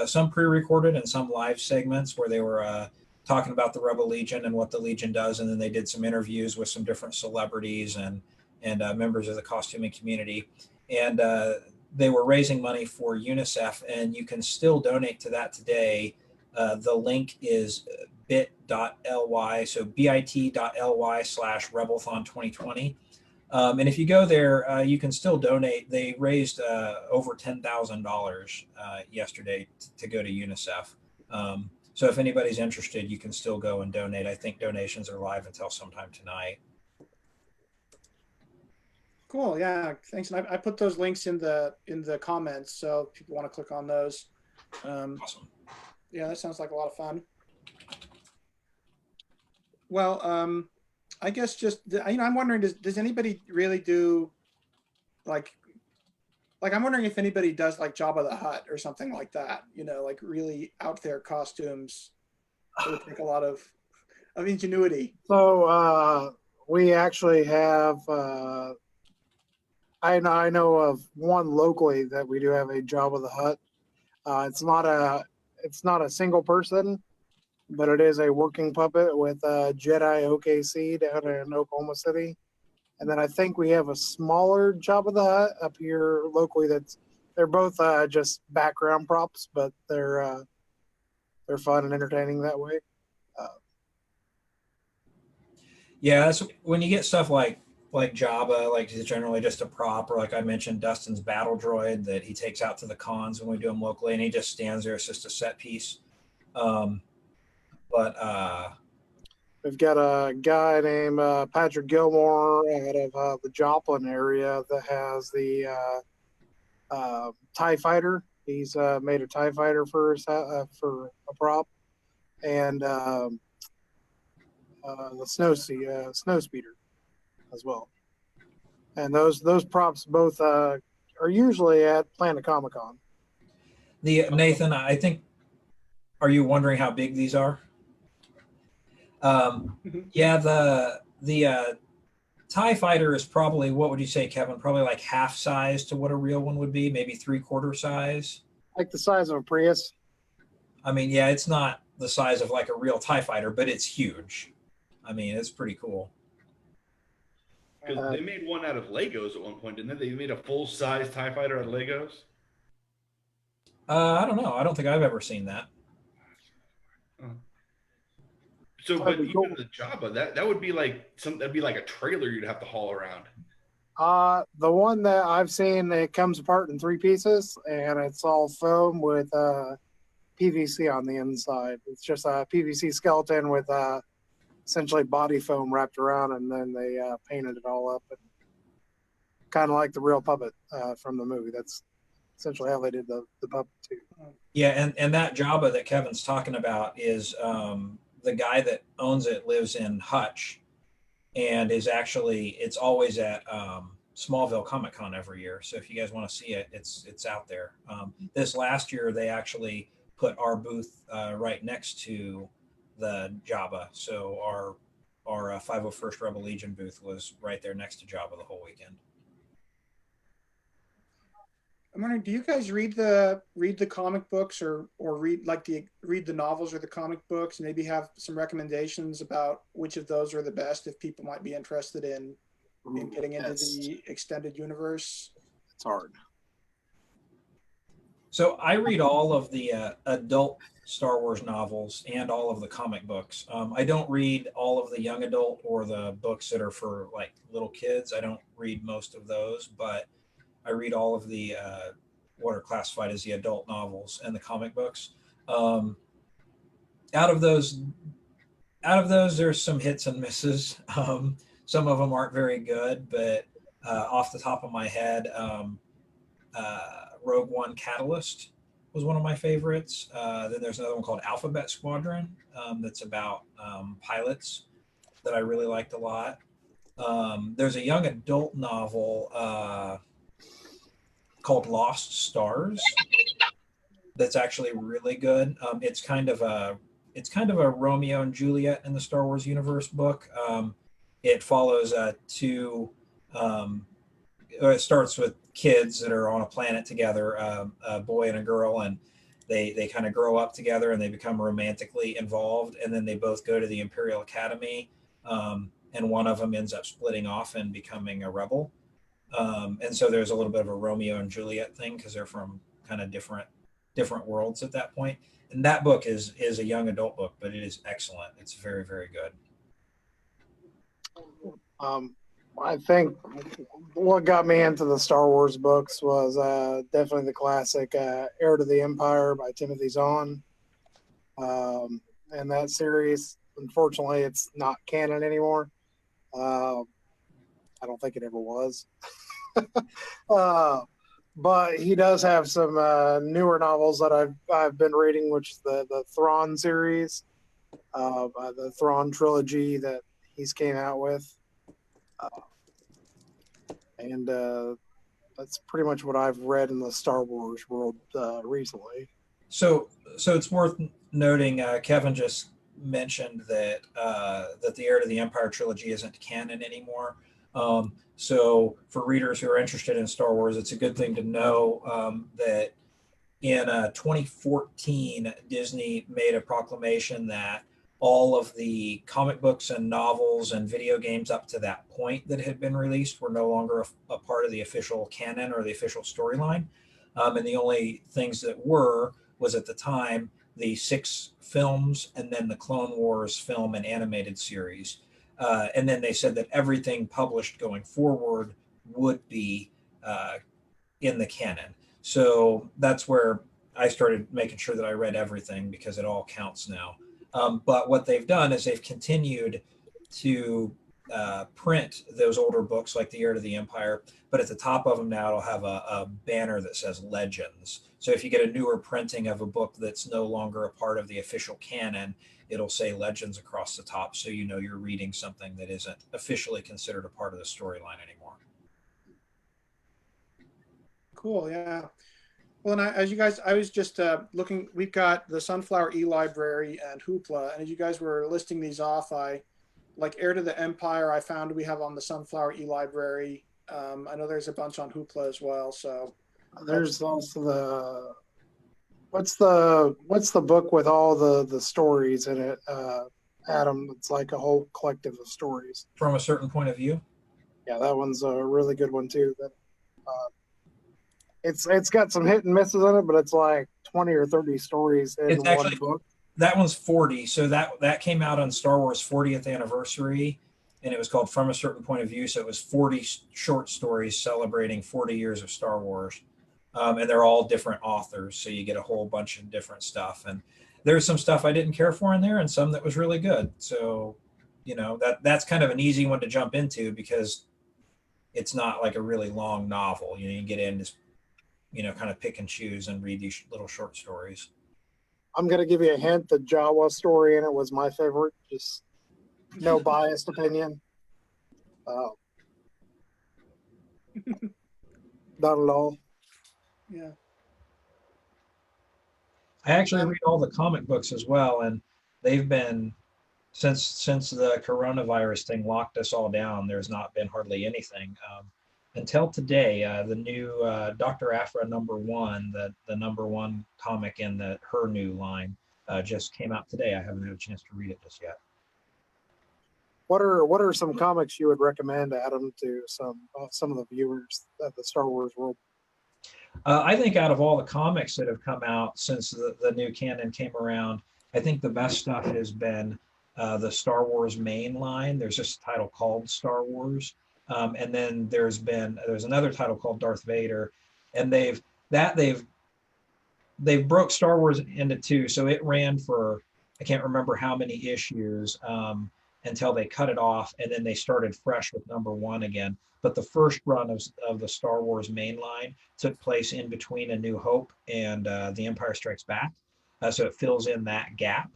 some pre-recorded and some live segments where they were talking about the Rebel Legion and what the Legion does, and then they did some interviews with some different celebrities and members of the costuming community, and they were raising money for UNICEF, and you can still donate to that today. The link is bit.ly, so bit.ly/Rebelthon 2020. And if you go there, you can still donate. They raised over $10,000 yesterday to go to UNICEF. So if anybody's interested, you can still go and donate. I think donations are live until sometime tonight. Cool. Yeah. Thanks. And I put those links in the comments, so if people want to click on those. Awesome. Yeah, that sounds like a lot of fun. Well, I guess just I'm wondering, does anybody really do like I'm wondering if anybody does like Jabba the Hutt or something like that, like really out there costumes that would take a lot of ingenuity. So we actually have I know of one locally that we do have a Jabba the Hutt. It's not a single person, but it is a working puppet with Jedi OKC down in Oklahoma City. And then I think we have a smaller Jabba the Hutt up here locally. They're both just background props, but they're fun and entertaining that way. Yeah, that's when you get stuff like Jabba, like it's generally just a prop, or like I mentioned, Dustin's battle droid that he takes out to the cons when we do them locally, and he just stands there. It's just a set piece. We've got a guy named Patrick Gilmore out of the Joplin area that has the TIE Fighter. He's made a TIE Fighter for a prop, and the snow speeder as well. And those props both are usually at Planet Comic-Con. Nathan, I think, are you wondering how big these are? Yeah, the TIE Fighter is probably, what would you say, Kevin? Probably like half size to what a real one would be, maybe 3/4 size. Like the size of a Prius. I mean, yeah, it's not the size of like a real TIE fighter, but it's huge. I mean, it's pretty cool. Because they made one out of Legos at one point, didn't they? They made a full size TIE fighter out of Legos. I don't know. I don't think I've ever seen that. Oh. So, but That'd be cool. even the Jabba, that would be like that'd be like a trailer you'd have to haul around. The one that I've seen, it comes apart in 3 pieces, and it's all foam with PVC on the inside. It's just a PVC skeleton with essentially body foam wrapped around, and then they painted it all up, and kind of like the real puppet from the movie. That's essentially how they did the puppet too. Yeah, and that Jabba that Kevin's talking about is the guy that owns it lives in Hutch, and is actually it's always at Smallville Comic Con every year. So if you guys want to see it, it's out there. This last year they actually put our booth right next to the Jabba. So our 501st Rebel Legion booth was right there next to Jabba the whole weekend. I'm wondering, do you guys read the comic books or read the novels or the comic books? Maybe have some recommendations about which of those are the best if people might be interested in getting into the extended universe. It's hard. So I read all of the adult Star Wars novels and all of the comic books. I don't read all of the young adult or the books that are for like little kids. I don't read most of those, but I read all of the what are classified as the adult novels and the comic books. Um, out of those, there's some hits and misses. Some of them aren't very good, but off the top of my head, Rogue One Catalyst was one of my favorites. Then there's another one called Alphabet Squadron that's about pilots that I really liked a lot. There's a young adult novel called Lost Stars that's actually really good. It's kind of a Romeo and Juliet in the Star Wars universe book. It follows two. It starts with kids that are on a planet together, a boy and a girl, and they kind of grow up together and they become romantically involved, and then they both go to the Imperial Academy, and one of them ends up splitting off and becoming a rebel. And so there's a little bit of a Romeo and Juliet thing because they're from kind of different worlds at that point. And that book is a young adult book, but it is excellent. It's very, very good. I think what got me into the Star Wars books was definitely the classic Heir to the Empire by Timothy Zahn. And that series, unfortunately, it's not canon anymore. I don't think it ever was. But he does have some newer novels that I've been reading, which is the Thrawn series, the Thrawn trilogy that he's came out with. And that's pretty much what I've read in the Star Wars world recently. So it's worth noting. Kevin just mentioned that that the Heir to the Empire trilogy isn't canon anymore. So for readers who are interested in Star Wars, it's a good thing to know that in 2014, Disney made a proclamation that all of the comic books and novels and video games up to that point that had been released were no longer a part of the official canon or the official storyline. And the only things that was at the time the 6 films and then the Clone Wars film and animated series. And then they said that everything published going forward would be in the canon. So that's where I started making sure that I read everything because it all counts now. But what they've done is they've continued to print those older books like The Heir to the Empire, but at the top of them now it'll have a banner that says Legends. So if you get a newer printing of a book that's no longer a part of the official canon, it'll say Legends across the top, so you know you're reading something that isn't officially considered a part of the storyline anymore. Cool, yeah. Well, and as you guys, I was just looking, we've got the Sunflower e-library and Hoopla, and as you guys were listing these off, like Heir to the Empire, I found we have on the Sunflower e-library. I know there's a bunch on Hoopla as well, so. There's also What's the book with all the stories in it, Adam? It's like a whole collective of stories. From a certain point of view. Yeah, that one's a really good one too. That it's got some hit and misses in it, but it's like 20 or 30 stories in It's one actually book. that one's 40. So that came out on Star Wars 40th anniversary, and it was called From a Certain Point of View. So it was 40 short stories celebrating 40 years of Star Wars, and they're all different authors. So you get a whole bunch of different stuff, and there's some stuff I didn't care for in there, and some that was really good. So, that's kind of an easy one to jump into because it's not like a really long novel. You get in, just kind of pick and choose and read these little short stories. I'm gonna give you a hint. The Jawa story in it was my favorite. Just no biased opinion. Not at all. Yeah. I actually read all the comic books as well, and they've been since the coronavirus thing locked us all down. There's not been hardly anything until today. The new Dr. Aphra #1, the #1 comic in her new line, just came out today. I haven't had a chance to read it just yet. What are some comics you would recommend, Adam, to some of the viewers of the Star Wars world? I think out of all the comics that have come out since the new canon came around, I think the best stuff has been the Star Wars main line. There's just a title called Star Wars, and then there's another title called Darth Vader, and they've broke Star Wars into two. So it ran for, I can't remember how many issues, until they cut it off, and then they started fresh with #1 again. But the first run of the Star Wars main line took place in between A New Hope and The Empire Strikes Back. So it fills in that gap.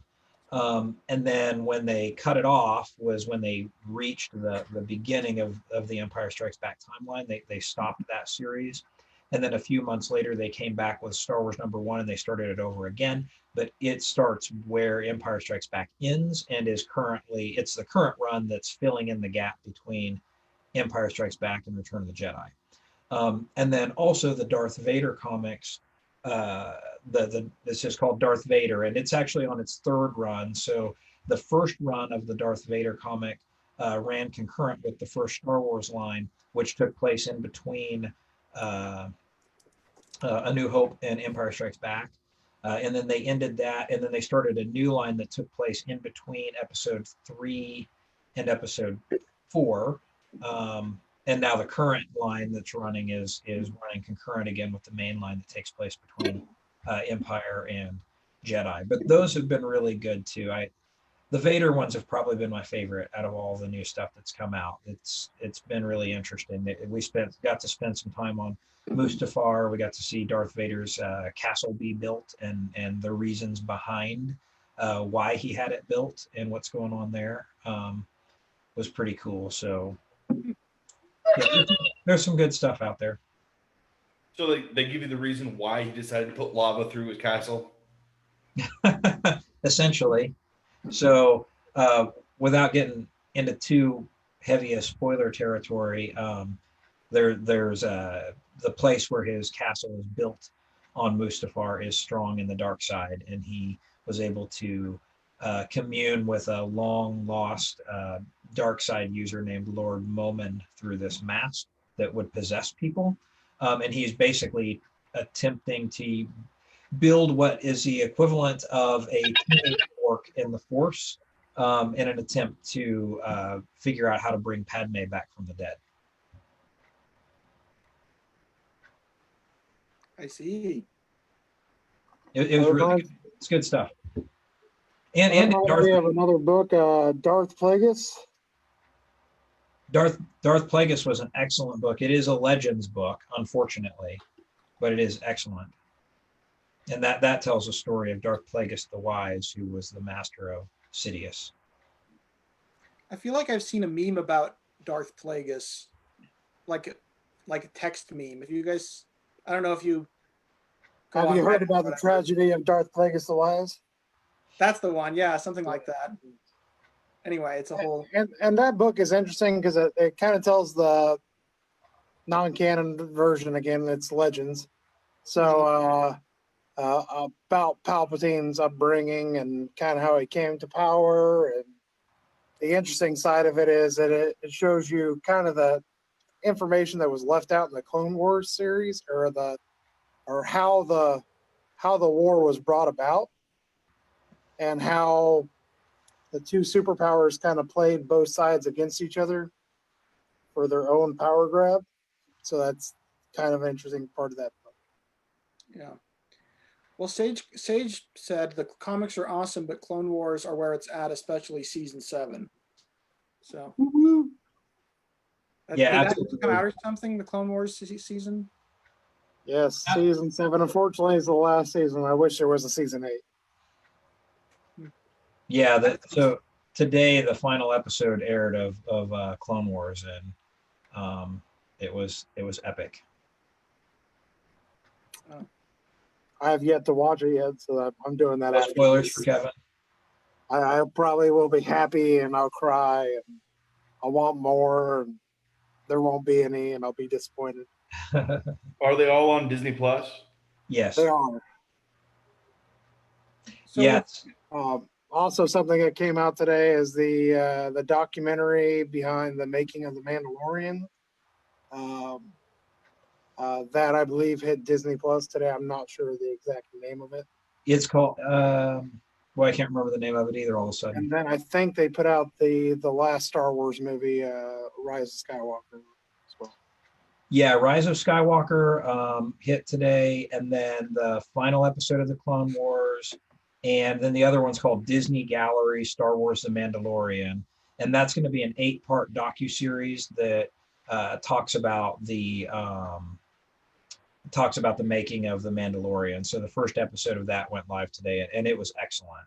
And then when they cut it off was when they reached the beginning of The Empire Strikes Back timeline. They stopped that series. And then a few months later, they came back with Star Wars #1 and they started it over again. But it starts where Empire Strikes Back ends and it's the current run that's filling in the gap between Empire Strikes Back and Return of the Jedi. And then also the Darth Vader comics, this is called Darth Vader, and it's actually on its third run. So the first run of the Darth Vader comic ran concurrent with the first Star Wars line, which took place in between A New Hope and Empire Strikes Back. And then they ended that, and then they started a new line that took place in between episode 3 and episode 4. And now the current line that's running is running concurrent again with the main line that takes place between Empire and Jedi. But those have been really good too. The Vader ones have probably been my favorite out of all the new stuff that's come out. It's been really interesting. We got to spend some time on Mustafar. We got to see Darth Vader's castle be built and the reasons behind why he had it built and what's going on there. Was pretty cool. So yeah, there's some good stuff out there. So they give you the reason why he decided to put lava through his castle? Essentially. So without getting into too heavy a spoiler territory, there's the place where his castle is built on Mustafar is strong in the dark side, and he was able to commune with a long lost dark side user named Lord Momin through this mask that would possess people. And he's basically attempting to build what is the equivalent of a teenage orc in the Force in an attempt to figure out how to bring Padme back from the dead. I see. It was really good. It's good stuff. And we have another book, Darth Plagueis. Darth Plagueis was an excellent book. It is a Legends book, unfortunately, but it is excellent. And that tells the story of Darth Plagueis the Wise, who was the master of Sidious. I feel like I've seen a meme about Darth Plagueis, like a text meme. If you guys, I don't know if you have you heard about the tragedy of Darth Plagueis the Wise? That's the one, yeah, something like that. Anyway, it's a whole and that book is interesting because it kind of tells the non-canon version again. It's Legends, so about Palpatine's upbringing and kind of how he came to power. And the interesting side of it is that it shows you kind of the information that was left out in the Clone Wars series, or how the war was brought about, and how the two superpowers kind of played both sides against each other for their own power grab. So that's kind of an interesting part of that book. Yeah. Well, Sage said the comics are awesome, but Clone Wars are where it's at, especially season 7. So Yeah, did that absolutely. come out or something? The Clone Wars season? Yes, season 7 unfortunately is the last season. I wish there was a season 8. Yeah, so today the final episode aired of Clone Wars, and it was epic. I have yet to watch it yet, so I'm doing that. No after spoilers this. for Kevin. I probably will be happy, and I'll cry, and I want more, and there won't be any, and I'll be disappointed. Are they all on Disney Plus? Yes. They are. So Yes. Also, something that came out today is the documentary behind the making of The Mandalorian. That I believe hit Disney Plus today. I'm not sure the exact name of it. It's called. Well, I can't remember the name of it either. All of a sudden. And then I think they put out the last Star Wars movie, Rise of Skywalker, as well. Yeah, Rise of Skywalker hit today, and then the final episode of the Clone Wars, and then the other one's called Disney Gallery: Star Wars: The Mandalorian, and that's going to be an 8-part docuseries that talks about the making of The Mandalorian. So the first episode of that went live today, and it was excellent.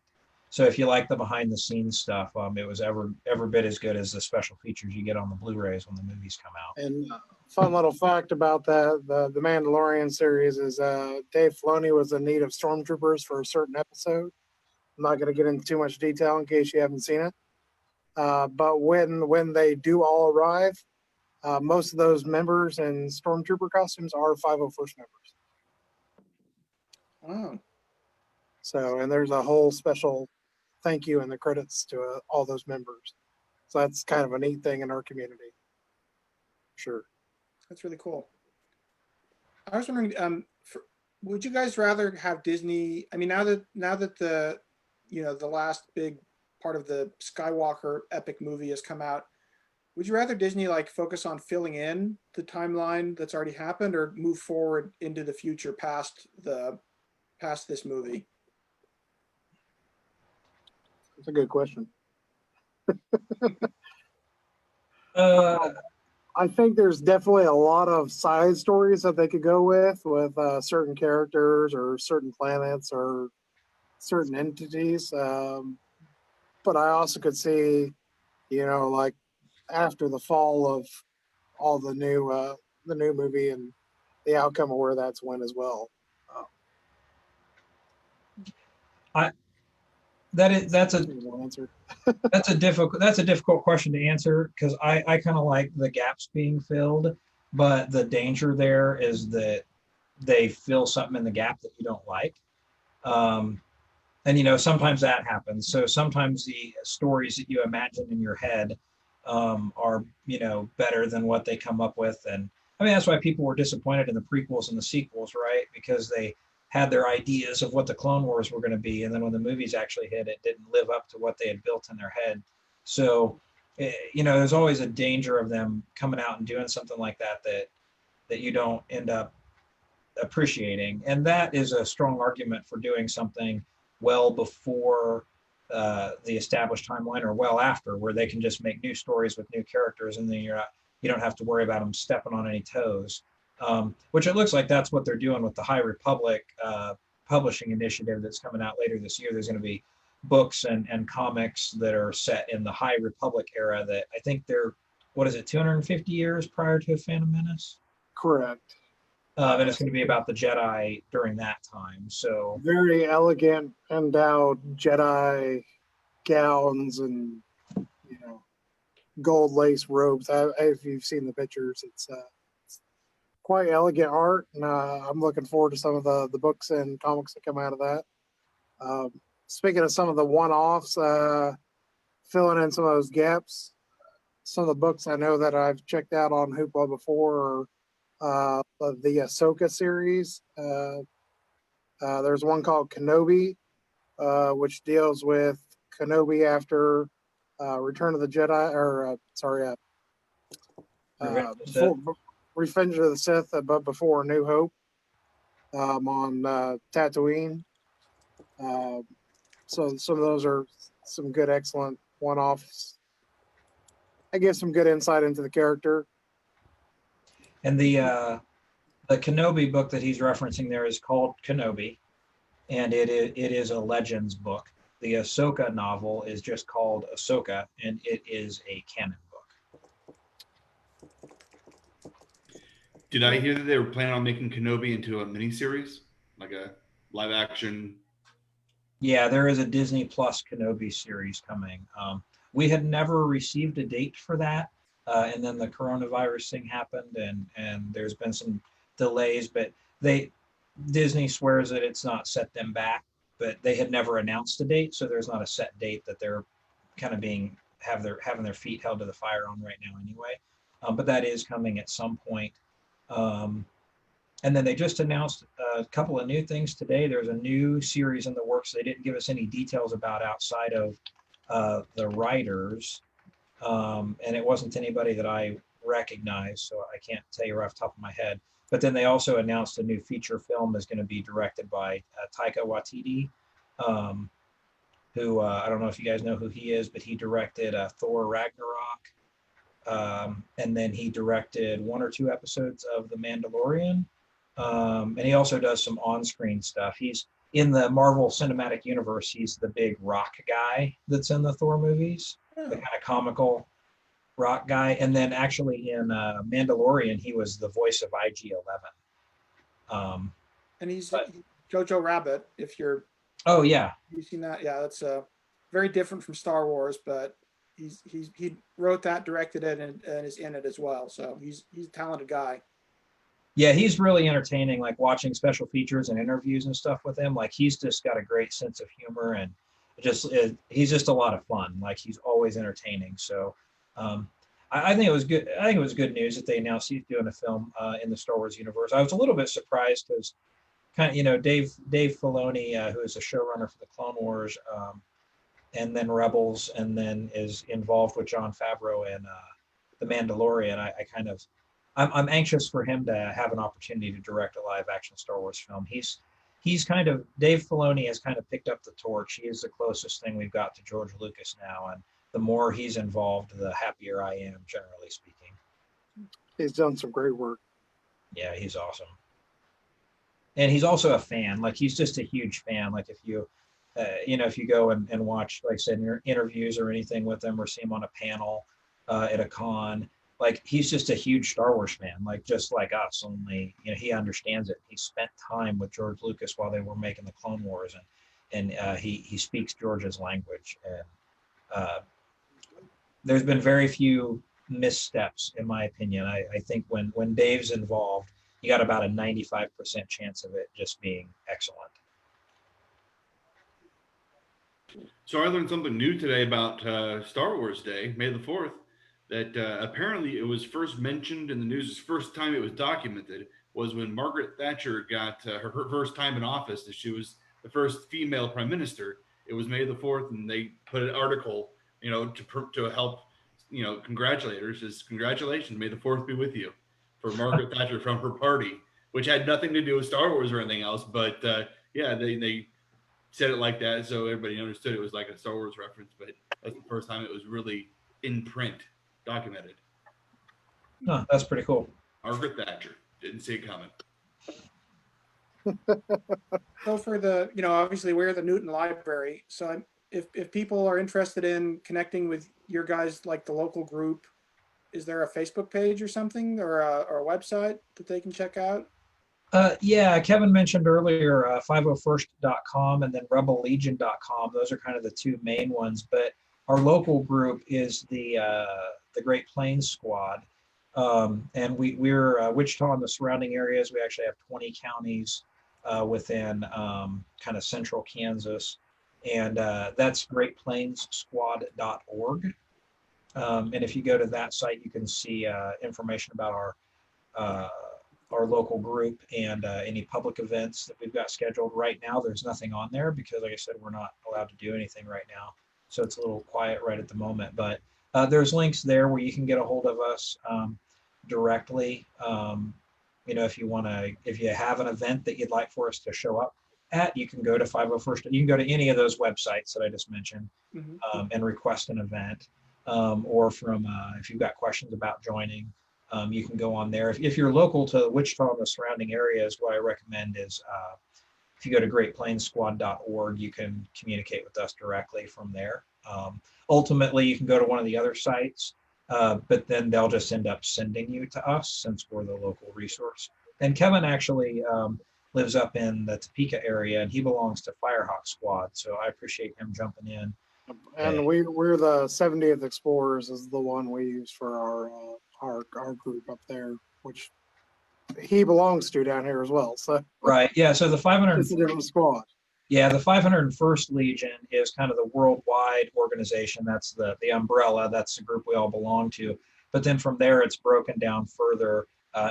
So if you like the behind the scenes stuff, it was every bit as good as the special features you get on the Blu-rays when the movies come out. And fun little fact about that, the Mandalorian series is Dave Filoni was in need of stormtroopers for a certain episode. I'm not going to get into too much detail in case you haven't seen it. But when they do all arrive, most of those members in stormtrooper costumes are 501st members. wow. So, and there's a whole special thank you in the credits to all those members. So that's kind of a neat thing in our community. Sure. That's really cool. I was wondering, would you guys rather have Disney? I mean, now that the the last big part of the Skywalker epic movie has come out, would you rather Disney like focus on filling in the timeline that's already happened, or move forward into the future past this movie? That's a good question. I think there's definitely a lot of side stories that they could go with certain characters or certain planets or certain entities. But I also could see, like after the fall of all the new movie and the outcome of where that's went as well. That's a answer. that's a difficult question to answer, because I kind of like the gaps being filled, but the danger there is that they fill something in the gap that you don't like. And sometimes that happens. So sometimes the stories that you imagine in your head are better than what they come up with. And I mean, that's why people were disappointed in the prequels and the sequels, right? Because they had their ideas of what the Clone Wars were going to be, and then when the movies actually hit, it didn't live up to what they had built in their head. So there's always a danger of them coming out and doing something like that you don't end up appreciating. And that is a strong argument for doing something well before the established timeline, or well after, where they can just make new stories with new characters, and then you don't have to worry about them stepping on any toes. Which it looks like that's what they're doing with the High Republic publishing initiative that's coming out later this year. There's going to be books and comics that are set in the High Republic era that I think they're, 250 years prior to Phantom Menace? Correct. And it's going to be about the Jedi during that time. So very elegant, endowed Jedi gowns and gold lace robes. If you've seen the pictures, it's quite elegant art, and I'm looking forward to some of the books and comics that come out of that. Speaking of some of the one-offs, filling in some of those gaps, some of the books I know that I've checked out on Hoopla before are the Ahsoka series. There's one called Kenobi, which deals with Kenobi after Return of the Jedi, or Revenge of the before Sith. Revenge of the Sith, but before A New Hope, on Tatooine. So some of those are some good, excellent one-offs. I give some good insight into the character. And the Kenobi book that he's referencing there is called Kenobi, and it is a Legends book. The Ahsoka novel is just called Ahsoka, and it is a canon book. Did I hear that they were planning on making Kenobi into a miniseries, like a live action? Yeah, there is a Disney Plus Kenobi series coming. We had never received a date for that, and then the coronavirus thing happened, and there's been some delays. But Disney swears that it's not set them back, but they had never announced a date, so there's not a set date that they're kind of having their feet held to the fire on right now anyway. But that is coming at some point. And then they just announced a couple of new things today. There's a new series in the works they didn't give us any details about outside of the writers. And it wasn't anybody that I recognize, so I can't tell you right off the top of my head. But then they also announced a new feature film is going to be directed by Taika Waititi, who I don't know if you guys know who he is, but he directed Thor Ragnarok. And then he directed 1 or 2 episodes of The Mandalorian. And he also does some on-screen stuff. He's in the Marvel Cinematic Universe. He's the big rock guy that's in the Thor movies, the kind of comical rock guy. And then actually in Mandalorian, he was the voice of IG-11. And he's Jojo Rabbit. If you've seen that, yeah, that's very different from Star Wars, but he wrote that, directed it, and is in it as well. So he's a talented guy. Yeah, he's really entertaining, like watching special features and interviews and stuff with him. Like he's just got a great sense of humor, and he's just a lot of fun. Like he's always entertaining. So I think it was good. I think it was good news that they announced he's doing a film in the Star Wars universe. I was a little bit surprised because Dave Filoni, who is the showrunner for the Clone Wars, and then Rebels, and then is involved with Jon Favreau and The Mandalorian. I'm anxious for him to have an opportunity to direct a live action Star Wars film. Dave Filoni has kind of picked up the torch. He is the closest thing we've got to George Lucas now. And the more he's involved, the happier I am, generally speaking. He's done some great work. Yeah, he's awesome. And he's also a fan. Like he's just a huge fan. Like if you go and watch, like I said, interviews or anything with him, or see him on a panel at a con, like he's just a huge Star Wars fan, like just like us. Only he understands it. He spent time with George Lucas while they were making the Clone Wars, and he speaks George's language. And there's been very few missteps, in my opinion. I think when Dave's involved, you got about a 95% chance of it just being excellent. So I learned something new today about Star Wars Day, May the 4th, that apparently it was first mentioned in the news. The first time it was documented was when Margaret Thatcher got her first time in office, that she was the first female prime minister. It was May the 4th, and they put an article, to help, congratulate her. It says, "Congratulations, May the 4th be with you," for Margaret Thatcher from her party, which had nothing to do with Star Wars or anything else. But they said it like that, so everybody understood it was like a Star Wars reference. But that's the first time it was really in print, documented. Oh, that's pretty cool. Margaret Thatcher, didn't see it coming. So for obviously we're the Newton Library. So if people are interested in connecting with your guys, like the local group, is there a Facebook page or something, or a website that they can check out? Yeah, Kevin mentioned earlier 501st.com and then rebellegion.com. Those are kind of the two main ones. But our local group is the Great Plains Squad. And we're Wichita and the surrounding areas. We actually have 20 counties within kind of central Kansas. And that's GreatPlainsSquad.org. And if you go to that site, you can see information about uh, our local group and any public events that we've got scheduled. Right now, there's nothing on there because, like I said, we're not allowed to do anything right now. So it's a little quiet right at the moment. But there's links there where you can get a hold of us directly. If you have an event that you'd like for us to show up at, you can go to 501st. You can go to any of those websites that I just mentioned and request an event. Or if you've got questions about joining, you can go on there. If you're local to Wichita and the surrounding areas, what I recommend is if you go to GreatPlainsSquad.org, you can communicate with us directly from there. Ultimately, you can go to one of the other sites, but then they'll just end up sending you to us since we're the local resource. And Kevin actually lives up in the Topeka area, and he belongs to Firehawk Squad. So I appreciate him jumping in. And we're the 70th Explorers is the one we use for our group up there, which he belongs to down here as well. So right, yeah. So the 500 it's a different squad. Yeah, the 501st Legion is kind of the worldwide organization. That's the umbrella. That's the group we all belong to. But then from there, it's broken down further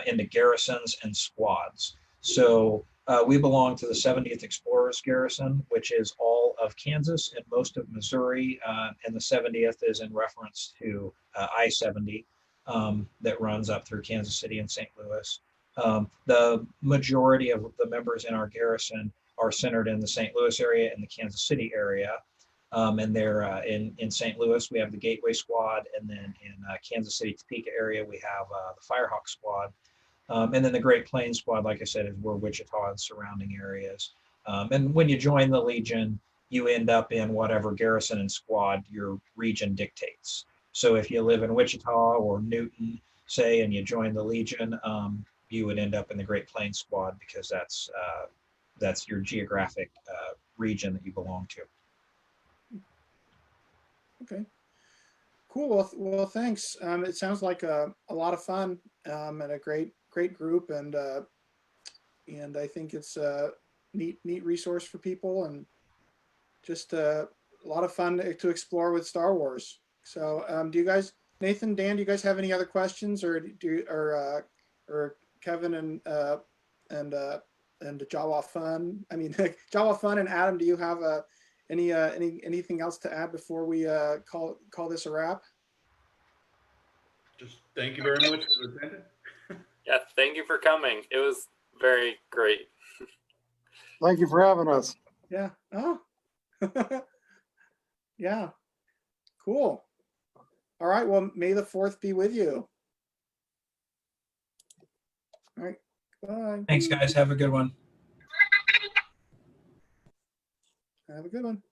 into garrisons and squads. So we belong to the 70th Explorers Garrison, which is all of Kansas and most of Missouri. And the 70th is in reference to I-70 that runs up through Kansas City and St. Louis. The majority of the members in our garrison are centered in the St. Louis area and the Kansas City area. And they're in St. Louis, we have the Gateway Squad. And then in Kansas City, Topeka area, we have the Firehawk Squad. And then the Great Plains Squad, like I said, is we're Wichita and surrounding areas. And when you join the Legion, you end up in whatever garrison and squad your region dictates. So if you live in Wichita or Newton, say, and you join the Legion, you would end up in the Great Plains Squad because that's your geographic region that you belong to. Okay, cool. Well, thanks. It sounds like a lot of fun and a great group, and I think it's a neat resource for people, and just a lot of fun to explore with Star Wars. So, do you guys, Nathan, Dan, do you guys have any other questions, or Kevin and Jawa Fun? I mean, Jawa Fun and Adam, do you have anything else to add before we call this a wrap? Just thank you very much for attending. Yeah, thank you for coming. It was very great. Thank you for having us. Yeah. Oh. Yeah. Cool. All right. Well, may the 4th be with you. All right. Bye. Thanks, guys. Have a good one. Have a good one.